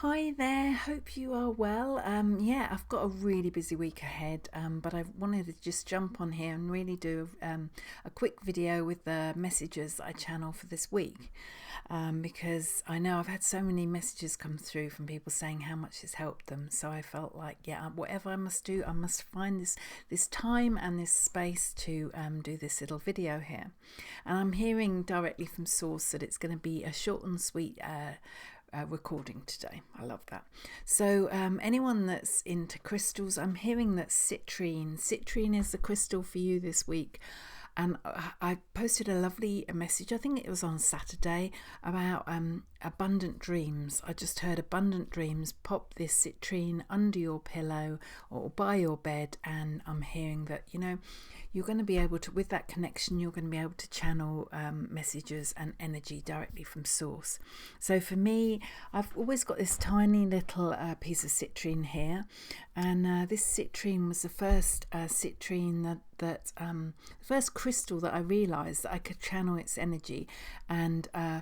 Hi there, hope you are well. Yeah, I've got a really busy week ahead, but I wanted to just jump on here and really do a quick video with the messages that I channel for this week, because I know I've had so many messages come through from people saying how much it's helped them. So I felt like, yeah, whatever I must do, I must find this time and this space to do this little video here. And I'm hearing directly from source that it's going to be a short and sweet recording today. I love that. So anyone that's into crystals, I'm hearing that citrine is the crystal for you this week. And I posted a lovely message, I think it was on Saturday, about abundant dreams. I just heard abundant dreams. Pop this citrine under your pillow or by your bed, and I'm hearing that, you're going to be able to, with that connection, you're going to be able to channel messages and energy directly from source. So for me, I've always got this tiny little piece of citrine here, and this citrine was the first citrine that first crystal that I realized that I could channel its energy, and I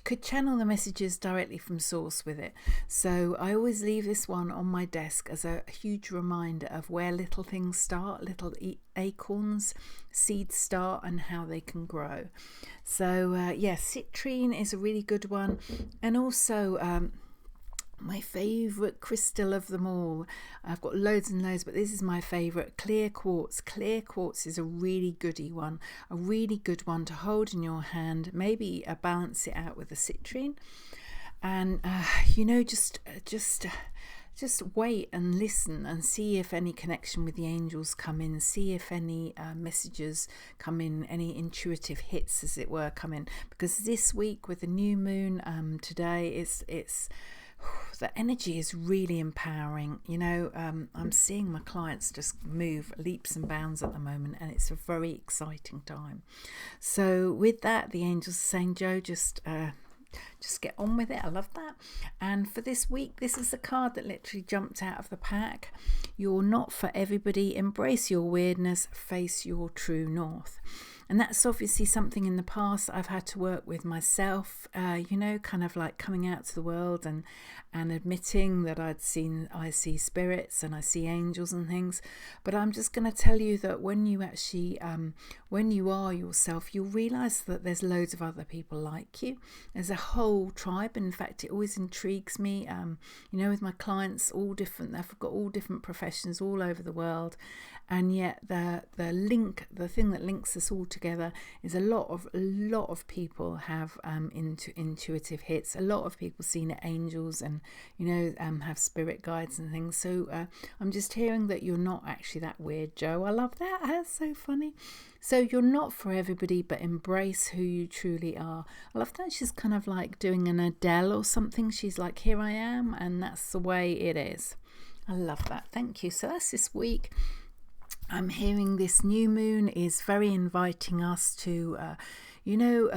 could channel the messages directly from source with it. So I always leave this one on my desk as a huge reminder of where little things start, little acorns, seeds start, and how they can grow. So yeah, citrine is a really good one. And also my favourite crystal of them all, I've got loads and loads, but this is my favourite, clear quartz. Clear quartz is a really goody one, a really good one to hold in your hand, maybe balance it out with a citrine, and just wait and listen and see if any connection with the angels come in, see if any messages come in, any intuitive hits, as it were, come in, because this week with the new moon today, it's the energy is really empowering. I'm seeing my clients just move leaps and bounds at the moment, and it's a very exciting time. So with that, the angels are saying, Joe, just get on with it. I love that. And for this week, this is the card that literally jumped out of the pack. You're not for everybody. Embrace your weirdness. Face your true north. And that's obviously something in the past I've had to work with myself, kind of like coming out to the world and admitting that I see spirits and I see angels and things. But I'm just going to tell you that when you actually, when you are yourself, you'll realize that there's loads of other people like you. There's a whole tribe. In fact, it always intrigues me, with my clients, all different. They've got all different professions all over the world. And yet the thing that links us all together is a lot of people have intuitive hits. A lot of people seen angels and have spirit guides and things. So I'm just hearing that you're not actually that weird, Joe. I love that. That's so funny. So you're not for everybody, but embrace who you truly are. I love that. She's kind of like doing an Adele or something. She's like, here I am, and that's the way it is. I love that. Thank you. So that's this week. I'm hearing this new moon is very inviting us to,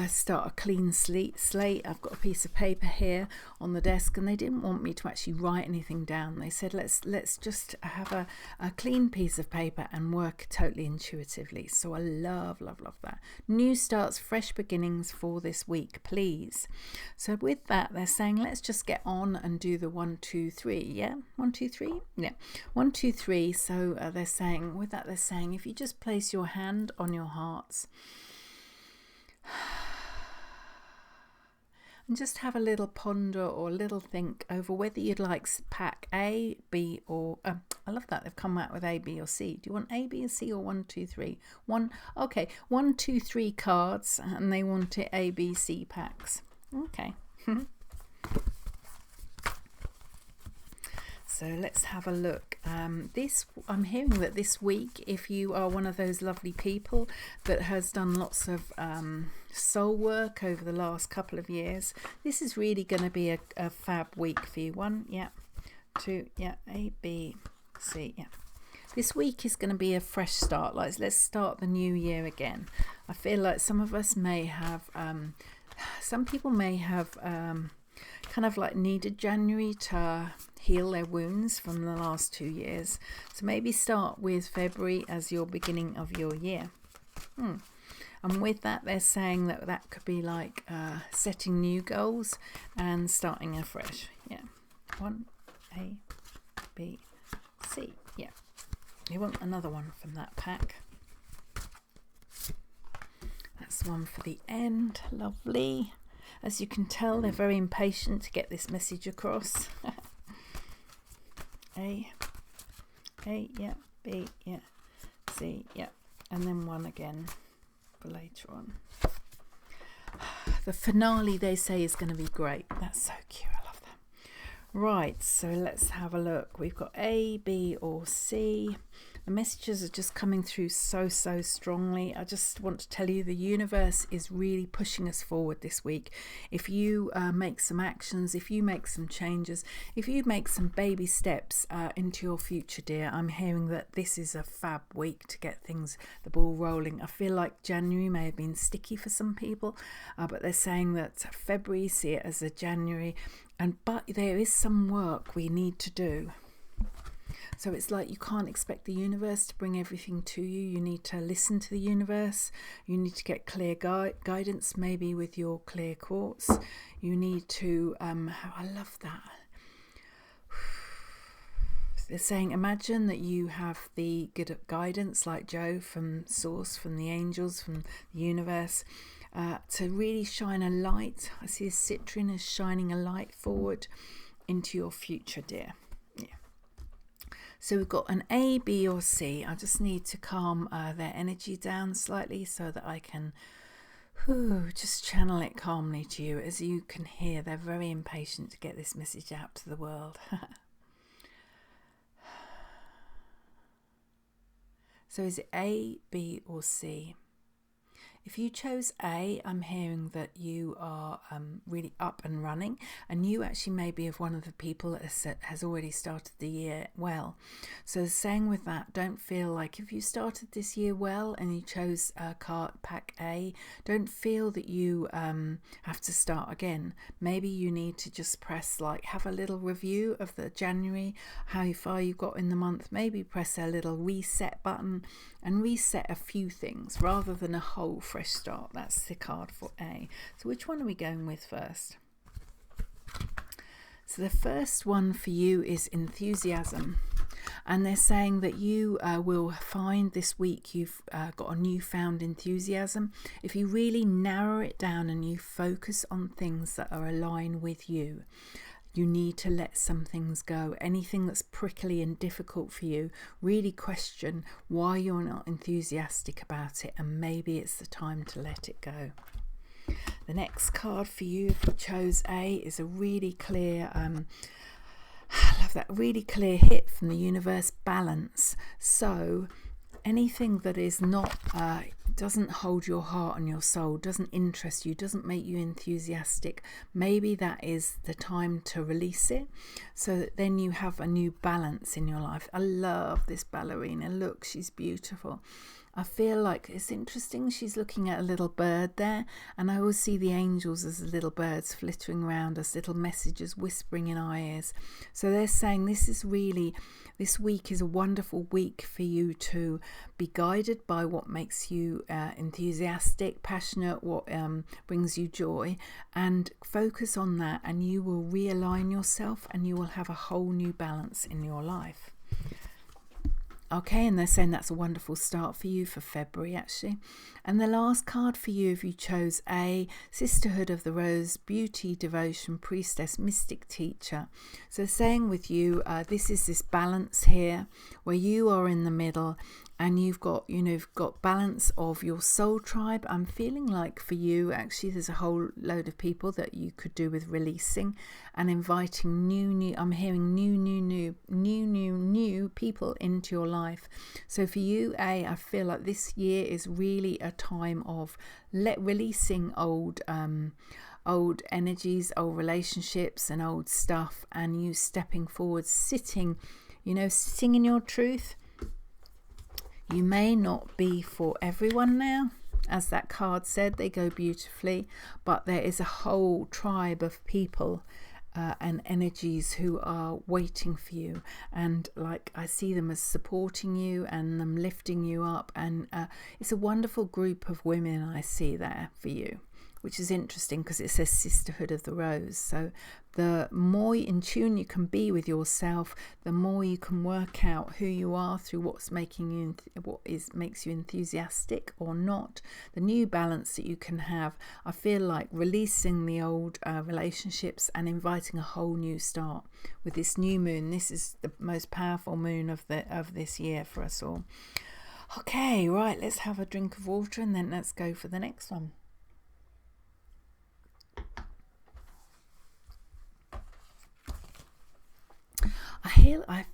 start a clean slate. I've got a piece of paper here on the desk, and they didn't want me to actually write anything down. They said, let's just have a clean piece of paper and work totally intuitively. So I love that. New starts, fresh beginnings for this week, please. So with that, they're saying, let's just get on and do the 1, 2, 3. Yeah, 1, 2, 3. Yeah, 1, 2, 3. So they're saying, with that, they're saying, if you just place your hand on your hearts and just have a little ponder or a little think over whether you'd like pack A, B, or I love that they've come out with A, B, or C. Do you want A, B, or C, or 1, 2, 3? Okay, 1, 2, 3 cards, and they want it A, B, C packs. Okay. So let's have a look. I'm hearing that this week, if you are one of those lovely people that has done lots of soul work over the last couple of years, this is really going to be a fab week for you. 1, yeah, 2, yeah, A, B, C, yeah. This week is going to be a fresh start. Let's start the new year again. I feel like some of us may have, some people may have kind of like needed January to heal their wounds from the last 2 years. So maybe start with February as your beginning of your year. And with that, they're saying that that could be like setting new goals and starting afresh. Yeah. 1, A, B, C. Yeah. You want another one from that pack. That's one for the end. Lovely. As you can tell, they're very impatient to get this message across. A, yeah, B, yeah, C, yeah, and then one again for later on. The finale, they say, is going to be great. That's so cute. I love that. Right, so let's have a look. We've got A, B, or C. The messages are just coming through so strongly. I just want to tell you the universe is really pushing us forward this week. If you make some actions, if you make some changes, if you make some baby steps into your future, dear, I'm hearing that this is a fab week to get the ball rolling. I feel like January may have been sticky for some people, but they're saying that February, see it as a January, but there is some work we need to do. So it's like you can't expect the universe to bring everything to you. You need to listen to the universe. You need to get clear guidance, maybe with your clear quartz. You need to, I love that. They're saying, imagine that you have the good guidance like Joe from Source, from the angels, from the universe, to really shine a light. I see a citrine as shining a light forward into your future, dear. So we've got an A, B, or C. I just need to calm their energy down slightly so that I can just channel it calmly to you. As you can hear, they're very impatient to get this message out to the world. So is it A, B, or C? If you chose A, I'm hearing that you are really up and running, and you actually may be of one of the people that has already started the year well. So saying with that, don't feel like if you started this year well and you chose card pack A, don't feel that you have to start again. Maybe you need to just press have a little review of the January, how far you got in the month. Maybe press a little reset button and reset a few things rather than a whole fresh start. That's the card for A. So which one are we going with first? So the first one for you is enthusiasm. And they're saying that you will find this week you've got a newfound enthusiasm. If you really narrow it down and you focus on things that are aligned with you, you need to let some things go. Anything that's prickly and difficult for you, really question why you're not enthusiastic about it, and maybe it's the time to let it go. The next card for you, if you chose A, is a really clear, I love that, really clear hit from the universe, balance. So anything that is not doesn't hold your heart and your soul, doesn't interest you, doesn't make you enthusiastic, maybe that is the time to release it so that then you have a new balance in your life. I love this ballerina. Look, she's beautiful. I feel like it's interesting. She's looking at a little bird there, and I always see the angels as little birds flittering around us, little messages whispering in our ears. So they're saying this week is a wonderful week for you to be guided by what makes you enthusiastic, passionate, what brings you joy, and focus on that, and you will realign yourself and you will have a whole new balance in your life. Okay, and they're saying that's a wonderful start for you for February, actually. And the last card for you, if you chose A, Sisterhood of the Rose, Beauty, Devotion, Priestess, Mystic Teacher. So saying with you, this is this balance here where you are in the middle, and you've got balance of your soul tribe. I'm feeling like for you, actually, there's a whole load of people that you could do with releasing and inviting new. I'm hearing new people into your life. So for you, I feel like this year is really a time of releasing old energies, old relationships, and old stuff, and you stepping forward, sitting in your truth. You may not be for everyone now, as that card said, they go beautifully, but there is a whole tribe of people and energies who are waiting for you, and like I see them as supporting you and them lifting you up, and it's a wonderful group of women I see there for you, which is interesting because it says Sisterhood of the Rose. So the more in tune you can be with yourself, the more you can work out who you are through what's making you, makes you enthusiastic or not. The new balance that you can have. I feel like releasing the old relationships and inviting a whole new start with this new moon. This is the most powerful moon of this year for us all. Okay, right. Let's have a drink of water and then let's go for the next one.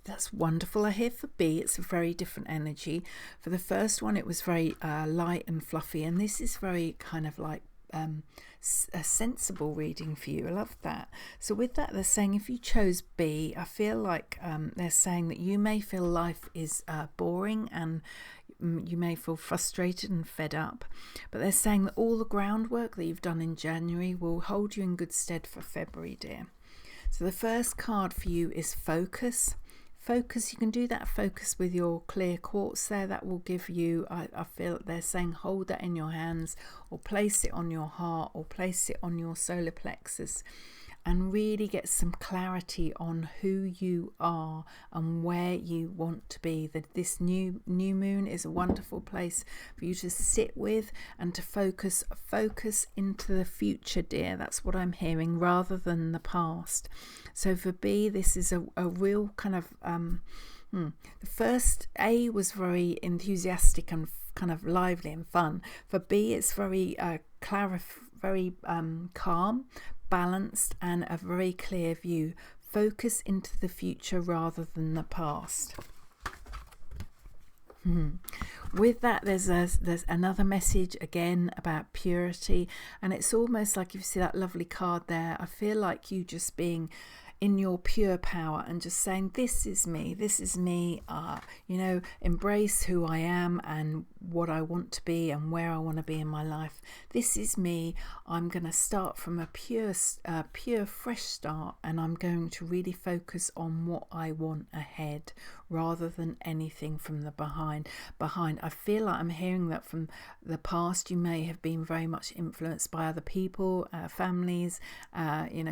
That's wonderful. I hear for B, it's a very different energy. For the first one, it was very light and fluffy, and this is very kind of like a sensible reading for you. I love that. So with that, they're saying if you chose B, I feel like they're saying that you may feel life is boring and you may feel frustrated and fed up, but they're saying that all the groundwork that you've done in January will hold you in good stead for February, dear. So the first card for you is focus. Focus, you can do that focus with your clear quartz there. That will give you, I feel they're saying hold that in your hands or place it on your heart or place it on your solar plexus and really get some clarity on who you are and where you want to be. That this new moon is a wonderful place for you to sit with and to focus into the future, dear. That's what I'm hearing, rather than the past. So for B, this is a real kind of the first A was very enthusiastic and kind of lively and fun. For B, it's very calm, balanced, and a very clear view. Focus into the future rather than the past. With that, there's another message again about purity, and it's almost like if you see that lovely card there, I feel like you just being in your pure power and just saying, this is me, embrace who I am and what I want to be and where I want to be in my life. This is me. I'm going to start from a pure fresh start, and I'm going to really focus on what I want ahead rather than anything from the behind. I feel like I'm hearing that from the past you may have been very much influenced by other people, families,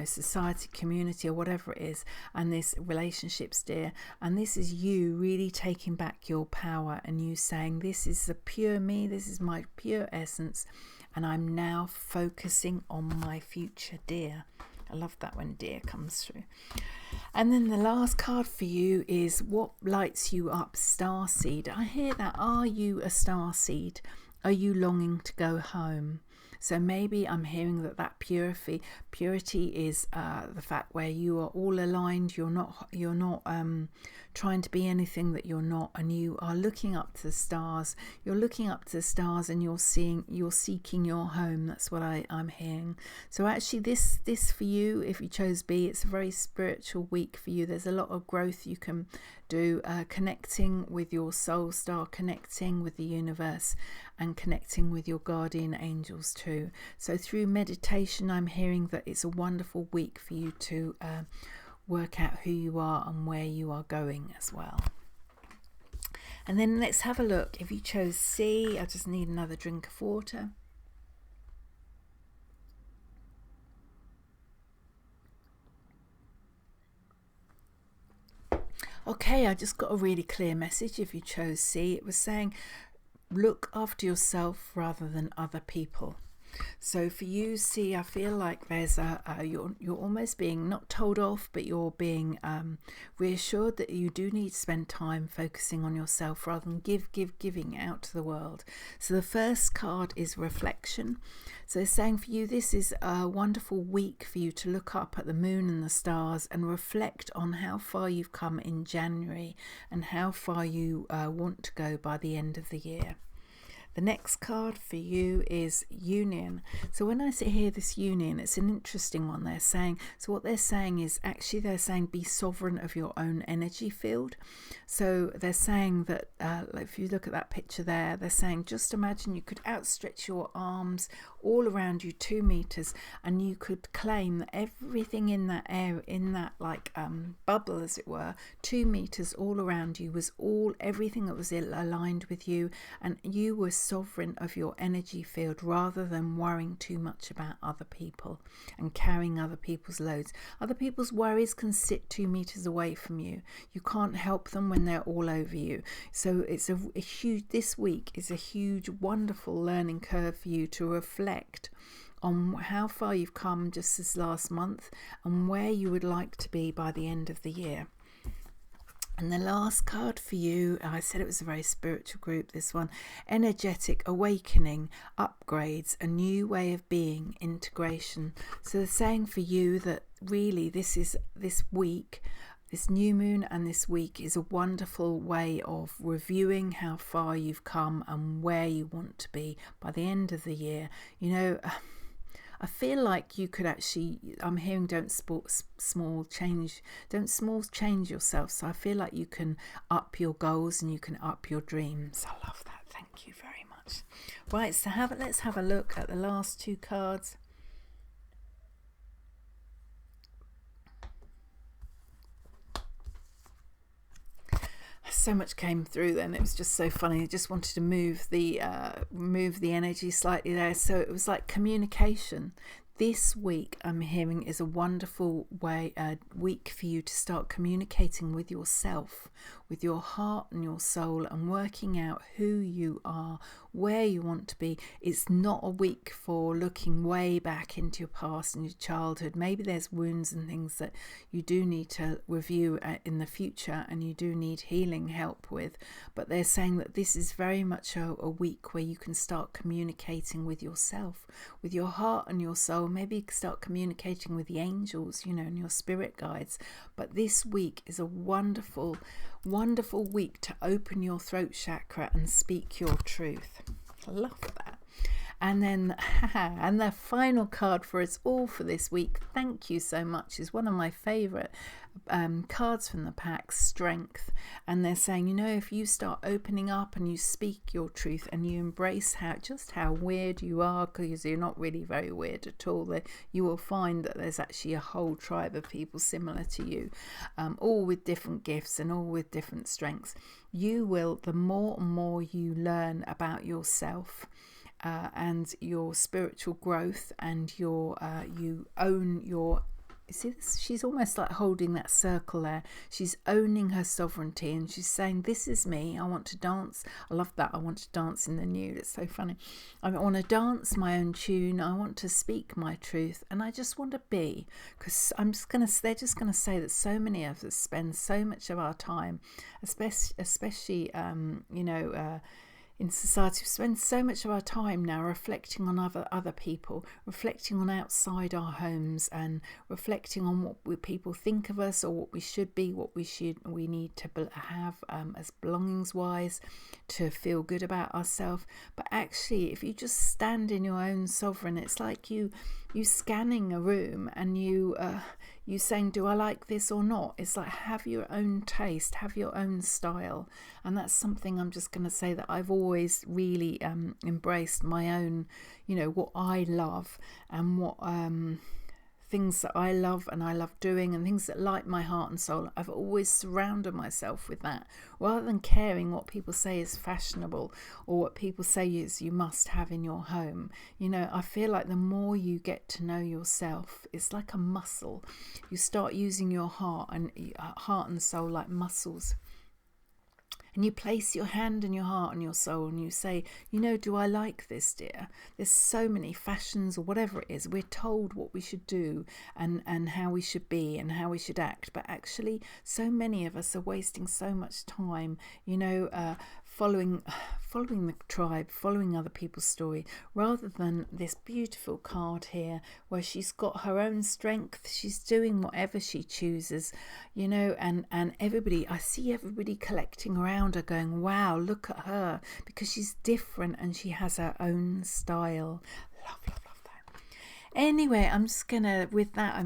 society, community, or whatever it is, and this relationships, dear, and this is you really taking back your power and you saying, this is the pure me, this is my pure essence, and I'm now focusing on my future, dear. I love that when dear comes through. And then the last card for you is what lights you up, starseed. I hear that. Are you a starseed? Are you longing to go home? So maybe I'm hearing that purity is the fact where you are all aligned. You're not trying to be anything that you're not, and you are looking up to the stars. You're looking up to the stars, and you're seeking your home. That's what I'm hearing. So actually, this for you, if you chose B, it's a very spiritual week for you. There's a lot of growth you can do, connecting with your soul star, connecting with the universe, and connecting with your guardian angels too. So through meditation, I'm hearing that it's a wonderful week for you to work out who you are and where you are going as well. And then let's have a look. If you chose C, I just need another drink of water. Okay, I just got a really clear message. If you chose C, it was saying look after yourself rather than other people. So for you, C, I feel like there's you're almost being not told off, but you're being reassured that you do need to spend time focusing on yourself rather than giving out to the world. So the first card is reflection. So it's saying for you, this is a wonderful week for you to look up at the moon and the stars and reflect on how far you've come in January and how far you want to go by the end of the year. The next card for you is union. So when I hear this union, it's an interesting one. What they're saying is actually they're saying be sovereign of your own energy field. So they're saying that if you look at that picture there, they're saying just imagine you could outstretch your arms all around you, 2 meters, and you could claim that everything in that air, in that like bubble as it were, 2 meters all around you was everything that was aligned with you, and you were sovereign of your energy field rather than worrying too much about other people and carrying other people's loads. Other people's worries can sit 2 meters away from you. You can't help them when they're all over you. So it's a huge, this week is a huge, wonderful learning curve for you to reflect on how far you've come just this last month and where you would like to be by the end of the year. And the last card for you, I said it was a very spiritual group, this one, energetic awakening, upgrades, a new way of being, integration. So they're saying for you that really this week, this new moon and this week is a wonderful way of reviewing how far you've come and where you want to be by the end of the year. You know, I feel like you could actually, I'm hearing don't small change yourself. So I feel like you can up your goals and you can up your dreams. I love that. Thank you very much. Right, so let's have a look at the last 2 cards. So much came through then, it was just so funny. I just wanted to move the energy slightly there. So it was like communication. This week I'm hearing is a wonderful week for you to start communicating with yourself, with your heart and your soul, and working out who you are, where you want to be. It's not a week for looking way back into your past and your childhood. Maybe there's wounds and things that you do need to review in the future and you do need healing help with. But they're saying that this is very much a week where you can start communicating with yourself, with your heart and your soul. Maybe you can start communicating with the angels, you know, and your spirit guides. But this week is a wonderful week to open your throat chakra and speak your truth. I love that. And then and the final card for us all for this week, thank you so much, is one of my favorite cards from the pack, strength. And they're saying, you know, if you start opening up and you speak your truth and you embrace how weird you are, because you're not really very weird at all, that you will find that there's actually a whole tribe of people similar to you, all with different gifts and all with different strengths. You will, the more and more you learn about yourself, and your spiritual growth, and you own your, you see this, she's almost like holding that circle there. She's owning her sovereignty and she's saying, this is me, I want to dance. I love that. I want to dance in the nude. It's so funny. I want to dance my own tune. I want to speak my truth, and I just want to be, because they're just going to say that so many of us spend so much of our time, especially in society, we spend so much of our time now reflecting on other people, reflecting on outside our homes, and reflecting on what people think of us, or what we should be, what we need to have as belongings wise to feel good about ourselves. But actually, if you just stand in your own sovereign, it's like you scanning a room and you saying, do I like this or not? It's like, have your own taste, have your own style. And that's something I'm just going to say that I've always really embraced my own, what I love, and what things that I love and I love doing, and things that light my heart and soul. I've always surrounded myself with that, rather than caring what people say is fashionable or what people say is you must have in your home. I feel like the more you get to know yourself, it's like a muscle. You start using your heart and soul like muscles. And you place your hand in your heart and your soul and you say, do I like this, dear? There's so many fashions or whatever it is. We're told what we should do and how we should be and how we should act. But actually, so many of us are wasting so much time, following the tribe, following other people's story, rather than this beautiful card here where she's got her own strength. She's doing whatever she chooses, and everybody, I see everybody collecting around her going, wow, look at her, because she's different and she has her own style. Love that. Anyway, I'm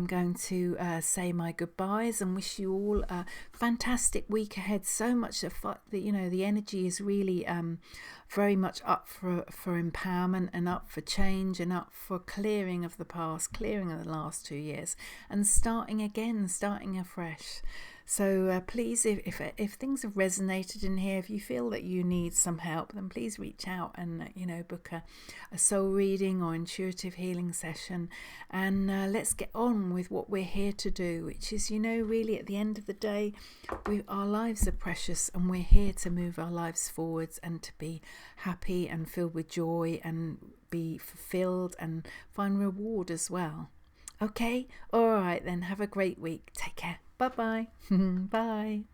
going to say my goodbyes and wish you all a fantastic week ahead. So much of the energy is really very much up for empowerment and up for change and up for clearing of the past, clearing of the last 2 years, and starting again, starting afresh. So please, if things have resonated in here, if you feel that you need some help, then please reach out and book a soul reading or intuitive healing session, and let's get on with what we're here to do, which is really at the end of the day, our lives are precious, and we're here to move our lives forwards and to be happy and filled with joy and be fulfilled and find reward as well. Okay, all right then, have a great week. Take care. Bye-bye. Bye.